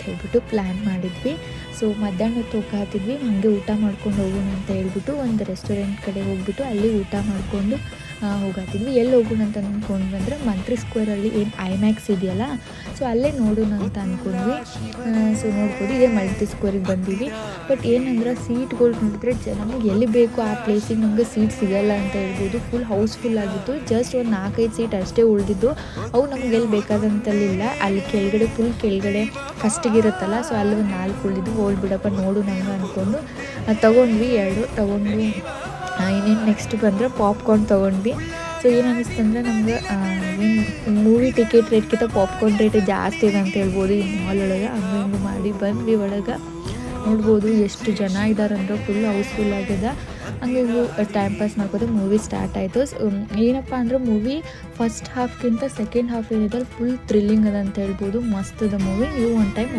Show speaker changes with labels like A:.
A: ಹೇಳ್ಬಿಟ್ಟು ಪ್ಲ್ಯಾನ್ ಮಾಡಿದ್ವಿ. ಸೊ ಮಧ್ಯಾಹ್ನ ಹೊತ್ತು ಹೋಗ್ತಿದ್ವಿ, ಹಾಗೆ ಊಟ ಮಾಡ್ಕೊಂಡು ಹೋಗೋಣ ಅಂತ ಹೇಳ್ಬಿಟ್ಟು ಒಂದು ರೆಸ್ಟೋರೆಂಟ್ ಕಡೆ ಹೋಗ್ಬಿಟ್ಟು ಅಲ್ಲಿ ಊಟ ಮಾಡಿಕೊಂಡು ಹೋಗತ್ತಿದ್ವಿ. ಎಲ್ಲಿ ಹೋಗೋಣ ಅಂತ ಅಂದ್ಕೊಂಡ್ವಿ ಅಂದರೆ ಮಂತ್ರಿ ಸ್ಕ್ವೇರಲ್ಲಿ ಏನು ಐಮ್ಯಾಕ್ಸ್ ಇದೆಯಲ್ಲ, ಸೊ ಅಲ್ಲೇ ನೋಡೋಣ ಅಂತ ಅಂದ್ಕೊಂಡ್ವಿ. ಸೊ ನೋಡ್ಬೋದು ಇದೇ ಮಲ್ಟಿ ಸ್ಕ್ವೇರಿಗೆ ಬಂದೀವಿ. ಬಟ್ ಏನಂದ್ರೆ ಸೀಟ್ಗಳು ನೋಡಿದ್ರೆ ನಮಗೆ ಎಲ್ಲಿ ಬೇಕು ಆ ಪ್ಲೇಸಿಗೆ ನಮಗೆ ಸೀಟ್ ಸಿಗಲ್ಲ ಅಂತ ಹೇಳ್ಬೋದು. ಫುಲ್ ಹೌಸ್ಫುಲ್ ಆಗಿತ್ತು. ಜಸ್ಟ್ ಒಂದು 4-5 ಸೀಟ್ ಅಷ್ಟೇ ಉಳಿದಿದ್ದು. ಅವು ನಮ್ಗೆ ಎಲ್ಲಿ ಬೇಕಾದಂತಲ್ಲಿಲ್ಲ. ಅಲ್ಲಿ ಕೆಳಗಡೆ ಫುಲ್ ಕೆಳಗಡೆ ಫಸ್ಟಿಗೆ ಇರುತ್ತಲ್ಲ, ಸೊ ಅಲ್ಲಿ ಒಂದು 4 ಉಳಿದಿದ್ದು. ಹೋಗಿ ಬಿಡಪ್ಪ ನೋಡು ನಂಗೆ ಅಂದ್ಕೊಂಡು ತೊಗೊಂಡ್ವಿ. 2 ತೊಗೊಂಡ್ವಿ. ಇನ್ನೇನು ನೆಕ್ಸ್ಟ್ ಬಂದರೆ ಪಾಪ್ಕಾರ್ನ್ ತೊಗೊಂಡ್ವಿ. ಸೊ ಏನು ಅನ್ನಿಸ್ತು ಅಂದರೆ ನಮ್ಗೆ ಏನು ಮೂವಿ ಟಿಕೆಟ್ ರೇಟ್ಗಿಂತ ಪಾಪ್ಕಾರ್ನ್ ರೇಟ್ ಜಾಸ್ತಿ ಇದೆ ಅಂತ ಹೇಳ್ಬೋದು ಈ ಮಾಲ್ ಒಳಗೆ. ಹಂಗೆ ಮಾಡಿ ಬಂದ್ವಿ. ಒಳಗೆ ನೋಡ್ಬೋದು ಎಷ್ಟು ಜನ ಇದ್ದಾರೆ ಅಂದರೆ ಫುಲ್ ಹೌಸ್ಫುಲ್ ಆಗಿದೆ. ಹಂಗೆ ಟೈಮ್ ಪಾಸ್ ಮಾಡ್ಕೋದು ಮೂವಿ ಸ್ಟಾರ್ಟ್ ಆಯಿತು. ಏನಪ್ಪ ಅಂದರೆ ಮೂವಿ ಫಸ್ಟ್ ಹಾಫ್ಗಿಂತ ಸೆಕೆಂಡ್ ಹಾಫ್ ಏನಿದೆ ಫುಲ್ ಥ್ರಿಲ್ಲಿಂಗ್ ಅದ ಅಂತ ಹೇಳ್ಬೋದು. ಮಸ್ತ್ ಅದ ಮೂವಿ. ನೀವು ಒನ್ ಟೈಮ್